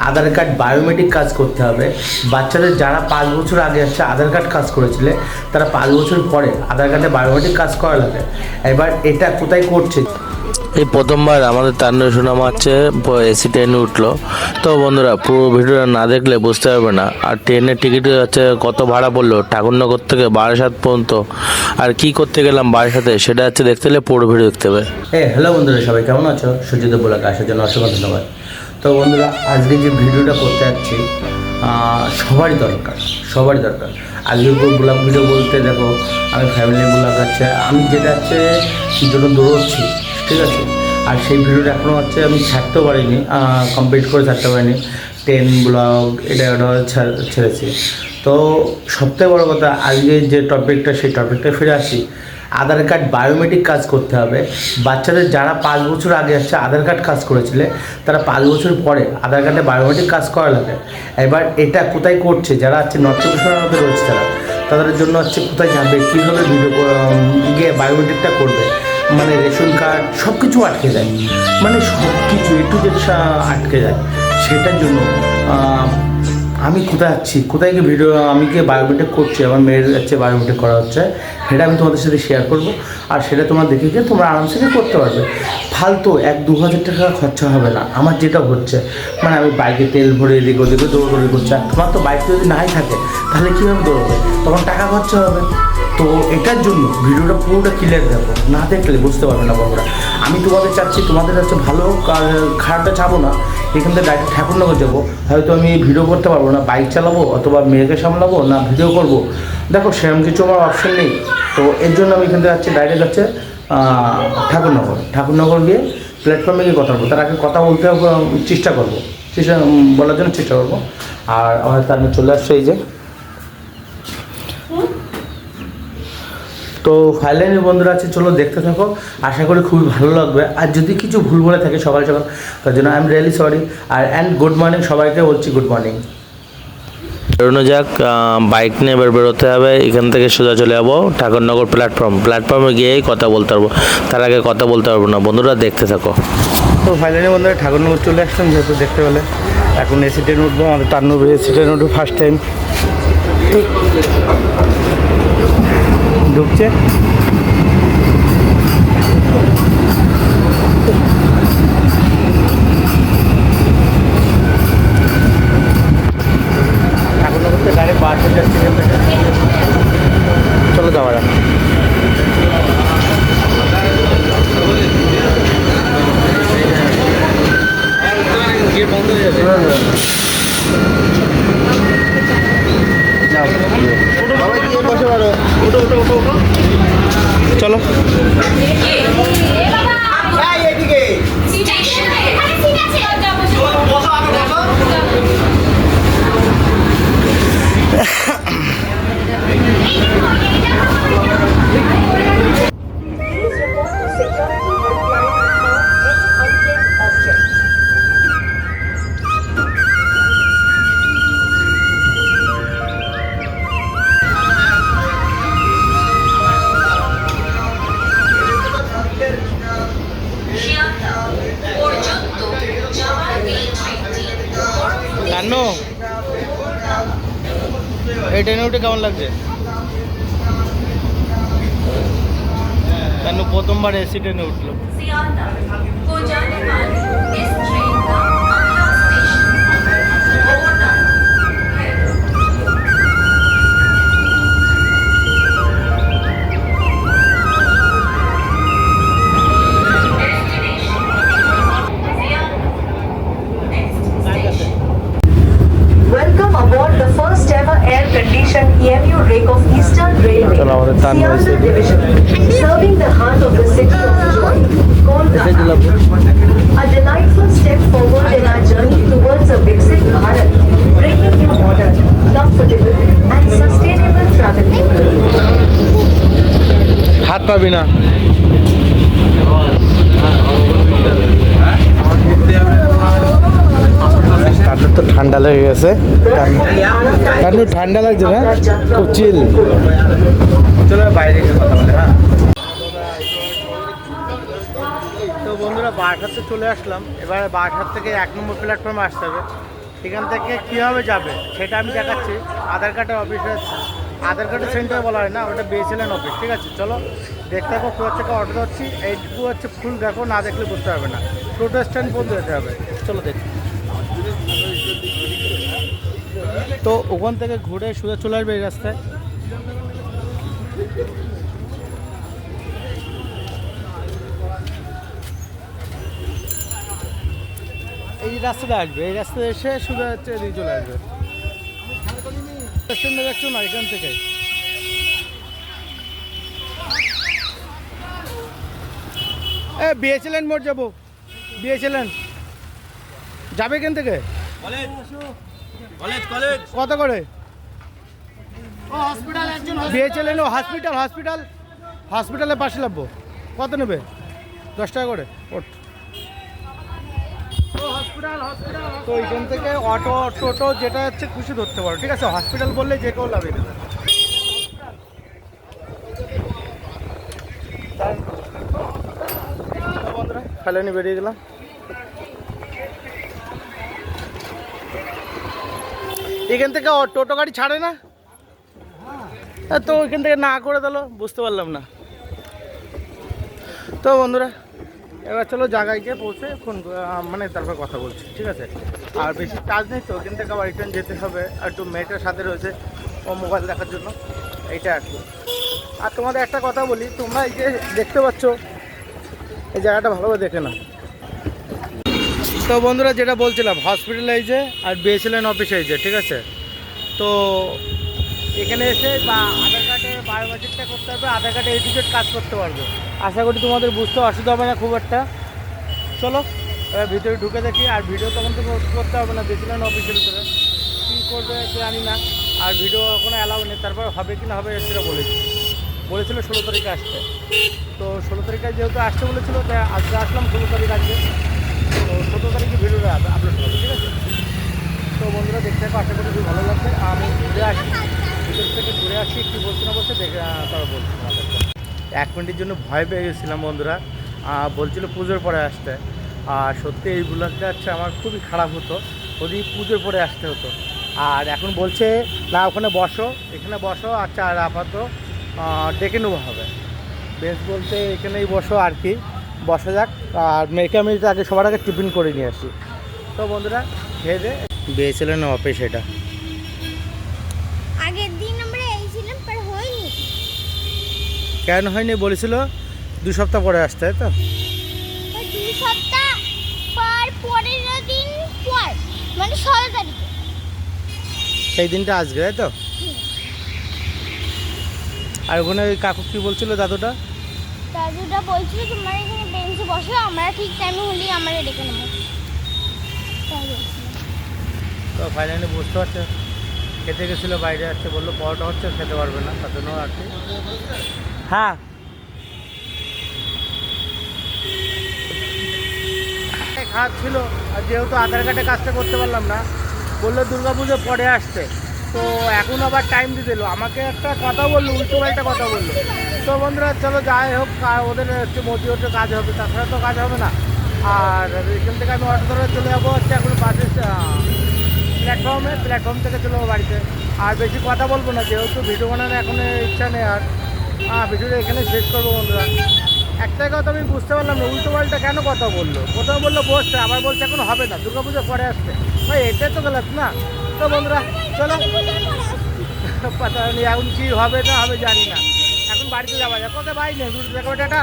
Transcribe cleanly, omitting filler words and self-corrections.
আধার card biometric কাজ করতে হবে। বাচ্চাদের যারা 5 বছর আগে আসছে আধার কার্ড কাজ করেছিলে তারা 5 বছর পরে আধার কার্ডে বায়োমেট্রিক কাজ করা লাগে। এবার এটা কোথায় করছে? এই প্রথমবার আমাদের তান্ডব সুনাম হচ্ছে এসি ট্রেনে উঠলো। তো বন্ধুরা পুরো ভিডিওটা না দেখলে বুঝতে পারবে না। আর ট্রেনের টিকিট হচ্ছে কত ভাড়া পড়লো ঠাকুরনগর থেকে বারাসাত পর্যন্ত, আর কি করতে গেলাম বারাসাতে সেটা হচ্ছে দেখতে হলে পুরো ভিডিও দেখতে হবে। হ্যালো বন্ধুরা, সবাই কেমন আছো? সুজিত বলাকে আসার জন্য অসংখ্য ধন্যবাদ। তো বন্ধুরা, আজকে যে ভিডিওটা করতে যাচ্ছি সবারই দরকার। আজকে ব্লগ ভিডিও বলতে দেখো, আমি ফ্যামিলি ব্লগ আছে, আমি যেটা হচ্ছে জন্য দৌড়চ্ছি, ঠিক আছে। আর সেই ভিডিওটা এখনও হচ্ছে আমি ছাড়তেও পারিনি, কমপ্লিট করে ছাড়তে পারিনি। 10 ব্লগ এটা ছেড়েছি। তো সবথেকে বড়ো কথা, আজকে যে টপিকটা সেই টপিকটা ফিরে আসি। আধার কার্ড বায়োমেট্রিক কাজ করতে হবে। বাচ্চাদের যারা 5 বছর আগে আসছে আধার কার্ড কাজ করেছিলে তারা 5 বছর পরে আধার কার্ডে বায়োমেট্রিক কাজ করা লাগে। এবার এটা কোথায় করছে? যারা হচ্ছে নর্থ চব্বিশ মধ্যে রয়েছে তাদের জন্য হচ্ছে কোথায় যাবে, কীভাবে ভিডিও গিয়ে বায়োমেট্রিকটা করবে, মানে রেশন কার্ড সব কিছু আটকে যায়, মানে সব কিছু একটু যে আটকে যায়। সেটার জন্য আমি কোথায় যাচ্ছি, কোথায় গিয়ে ভিডিও আমি গিয়ে বায়োমেট্রিক করছি, আমার মেয়ের যাচ্ছে বায়োমেট্রিক করা হচ্ছে, সেটা আমি তোমাদের সাথে শেয়ার করবো। আর সেটা তোমরা দেখে গিয়ে তোমরা আরামসে করতে পারবে। ফালতু 1-2 হাজার টাকা খরচা হবে না। আমার যেটা হচ্ছে, মানে আমি বাইকে তেল ভরে এদিকে ওদিকে দৌড়দৌড়ি করছি। আর তোমার তো বাইক যদি নাই থাকে তাহলে কীভাবে দৌড়বে? তখন টাকা খরচা হবে। তো এটার জন্য ভিডিওটা পুরোটা ক্লিয়ার দেখো, না দেখলে বুঝতে পারবে না বন্ধুরা। আমি তোমাদের চাচ্ছি, তোমাদের হচ্ছে ভালো খারাপটা চাবো না। এখান থেকে ডাইরেক্ট ঠাকুরনগর যাবো, হয়তো আমি ভিডিও করতে পারবো না, বাইক চালাবো অথবা মেয়েকে সামলাবো না ভিডিও করবো, দেখো সেরকম কিছু আমার অপশন নেই। তো এর জন্য আমি এখান থেকে যাচ্ছি, ডাইরেক্ট যাচ্ছে ঠাকুরনগর গিয়ে প্ল্যাটফর্মে গিয়ে কথা বলবো। তার আগে কথা বলতে বলার জন্য চেষ্টা করবো। আর আমার তার চলে আসছে এই যে। তো ফাইনালি বন্ধুরা আছে, চলো দেখতে থাকো, আশা করি খুবই ভালো লাগবে। আর যদি কিছু ভুল বলে থাকে সকাল সকাল, তার জন্য আই এম রিয়েলি সরি। আর গুড মর্নিং সবাইকে বলছি, গুড মর্নিং। বেরোনো যাক, বাইক নিয়ে বেরোতে হবে। এখান থেকে সোজা চলে যাবো ঠাকুরনগর প্ল্যাটফর্মে গিয়েই কথা বলতে পারবো, তার আগে কথা বলতে পারবো না। বন্ধুরা দেখতে থাকো। তো ফাইনালি বন্ধুরা ঠাকুরনগর চলে আসলাম, যেহেতু দেখতে পেলে। এখন এসি ট্রেন উঠবো, আমাদের তান্নব এসি ট্রেন উঠবো ফার্স্ট টাইম ঢুকছে। ঠাকুরনগর থেকে ডাইরেক্ট বাস হয়ে যাচ্ছে, চলো যাওয়া যাক। বন্ধ হয়ে যাবে। চলো এই ট্রেনে উঠে কেমন লাগছে? কেন প্রথমবার এসি ট্রেনে উঠলো। EMU rake of Eastern Railway, Sialdah Division, serving the heart of the city of joy, Kolkata. A delightful step forward in our journey towards a Viksit Bharat, bringing you modern, comfortable and sustainable travel. হাত পাবি না। তাদের তো ঠান্ডা লেগে গেছে, ঠান্ডা লাগছে না, খুব চিল। চলো বাইরে গিয়ে কথা বলে। হ্যাঁ, তো বন্ধুরা বারাসাতে চলে আসলাম। এবার বারাসাত থেকে 1 নম্বর প্ল্যাটফর্মে আসতে হবে। এখান থেকে কীভাবে যাবে সেটা আমি দেখাচ্ছি। আধার কার্ডের অফিসে, আধার কার্ডের সেন্টার বলা হয় না, ওটা বিএসএনএল অফিস। ঠিক আছে, চলো দেখতে থাকো। কোথা থেকে অটো ধরছি, এইটুকু হচ্ছে ফুল দেখো, না দেখলে বুঝতে পারবে না। টোটো স্ট্যান্ড পর্যন্ত যেতে হবে, চলো দেখি। তো ওখান থেকে ঘুরে সোজা চলে আসবে এই রাস্তায়। এই রাস্তাটা আসবে, এই রাস্তায় এসে সোজা হচ্ছে এদিকে চলে আসবে। স্ট্যান্ডে যাচ্ছ না এখান থেকে, বিএসএলএন মোড় যাবো। বিএসএলএন যাবে এখান থেকে কত করে? বিএসএলএন ও হসপিটালের পাশে লাগবো। কত নেবে? 10 টাকা করে ওঠ। তো এখান থেকে অটো টোটো যেটা হচ্ছে খুশি ধরতে পারো। ঠিক আছে, হসপিটাল বললে যে কেউ লাভে দেবে। বন্ধুরা ফেলেনি বেরিয়ে গেলাম। এখান থেকে টোটো গাড়ি ছাড়ে না, তো ওইখান থেকে না করে দিল, বুঝতে পারলাম না। তো বন্ধুরা এবার চলো জায়গায় গিয়ে পৌঁছে ফোন মানে তারপর কথা বলছি। ঠিক আছে, আর বেশি চার্জ নেই তো, ওখান থেকে আবার রিটার্ন যেতে হবে। আর একটু মেয়েটার সাথে রয়েছে ও মোবাইল দেখার জন্য, এইটা আর কি। আর তোমাদের একটা কথা বলি, তোমরা এই যে দেখতে পাচ্ছ এই জায়গাটা ভালোভাবে দেখে না। তো বন্ধুরা যেটা বলছিলাম, হসপিটাল এই যে আর বিএসএলএন অফিস এই যে। ঠিক আছে, তো এখানে এসে বা আধার কার্ডে বায়োমেট্রিকটা করতে হবে, আধার কার্ডে এডুকেট কাজ করতে পারবে। আশা করি তোমাদের বুঝতে অসুবিধা হবে না খুব একটা। চলো এবার ভিতরে ঢুকে দেখি। আর ভিডিও তখন তো করতে হবে না, বিএসএলএন অফিসের ভিতরে কী করবে জানি না। আর ভিডিও এখনো অ্যালাউ নেই, তারপর হবে কি না হবে সেটা বলেছিল 16 তারিখে আসতে। তো 16 তারিখে যেহেতু আসতে বলেছিল, তাই আজকে আসলাম 16 তারিখ আসবে। তো 17 তারিখে ভিডিওটা আপলোড হবে। ঠিক আছে, তো বন্ধুরা দেখতে থাকো, আশা করি খুব ভালো লাগবে। আমি ঘুরে আসি, ভিতর থেকে ঘুরে আসি, কী বলছি না বলছে দেখে তারা বলছি আমাদেরকে। 1 মিনিটের জন্য ভয় পেয়ে গেছিলাম বন্ধুরা। বলছিল পুজোর পরে আসতে। আর সত্যি এই ব্লগটা হচ্ছে আমার খুবই খারাপ হতো যদি পুজোর পরে আসতে হতো। আর এখন বলছে না ওখানে বসো, এখানে বসো। আচ্ছা, আর আপাতত ডেকে নেবো হবে। বেশ বলতে এখানেই বসো আর কি, বসা যাক। আর মেয়েকে আমি আগে সবার আগে টিফিন করে নিয়ে আসি। তো বন্ধুরা খেয়ে দে। বিএসএলএন অফিস এটা। আগের দিন আমরা এসেছিলাম, পর হয়নি। কেন হয়নি? বলেছিল 2 সপ্তাহ পরে আসতে, তাই তো? 2 সপ্তাহ পর 15 দিন পর, মানে 16 তারিখে। সেই দিনটা আজকে, তাই তো? আর ওখানে ওই কাকু কী বলছিল দাদুটা বলছিল তোমার এখানে বেঞ্চে বসো, আমরা ঠিক টাইমে হলেই আমরা ডেকে নেবো। তো ফাইনালি বুঝতে পারছে, খেতে গেছিলো বাইরে, আসছে বললো পরোটা হচ্ছে, খেতে পারবে না, তার জন্য আর কি। হ্যাঁ, খাচ্ছিল। আর যেহেতু আধার কার্ডে কাজটা করতে পারলাম না, বললো দুর্গাপুজো পরে আসতে। তো এখন আবার টাইম দিয়ে দিল আমাকে, একটা কথা বললো, উল্টো পাল্টা কথা বললো। তো বন্ধুরা চলো যাই হোক, ওদের হচ্ছে মোটি হচ্ছে কাজ হবে, তাছাড়া তো কাজ হবে না। আর এখান থেকে আমি অটো ধরে চলে যাবো হচ্ছে এখন বাসের প্ল্যাটফর্ম থেকে চলে যাবো বাড়িতে। আর বেশি কথা বলবো না, যেহেতু ভিডিও বানানোর এখন ইচ্ছা নেই। আর ভিডিওটা এখানে শেষ করবো বন্ধুরা। একটাই কথা আমি বুঝতে পারলাম না, উল্টো পাল্টা কেন কথা বললো। প্রথমে বললো বসতে, আবার বলছে এখন হবে না, দুর্গাপুজো পরে আসতে। ভাই এটাই তো গেলাম না। তো বন্ধুরা চলো, পাতা নেই এখন কী হবে না হবে জানি না। এখন বাড়িতে যাওয়া যাক। কোথায় ভাই নেই, টাটা।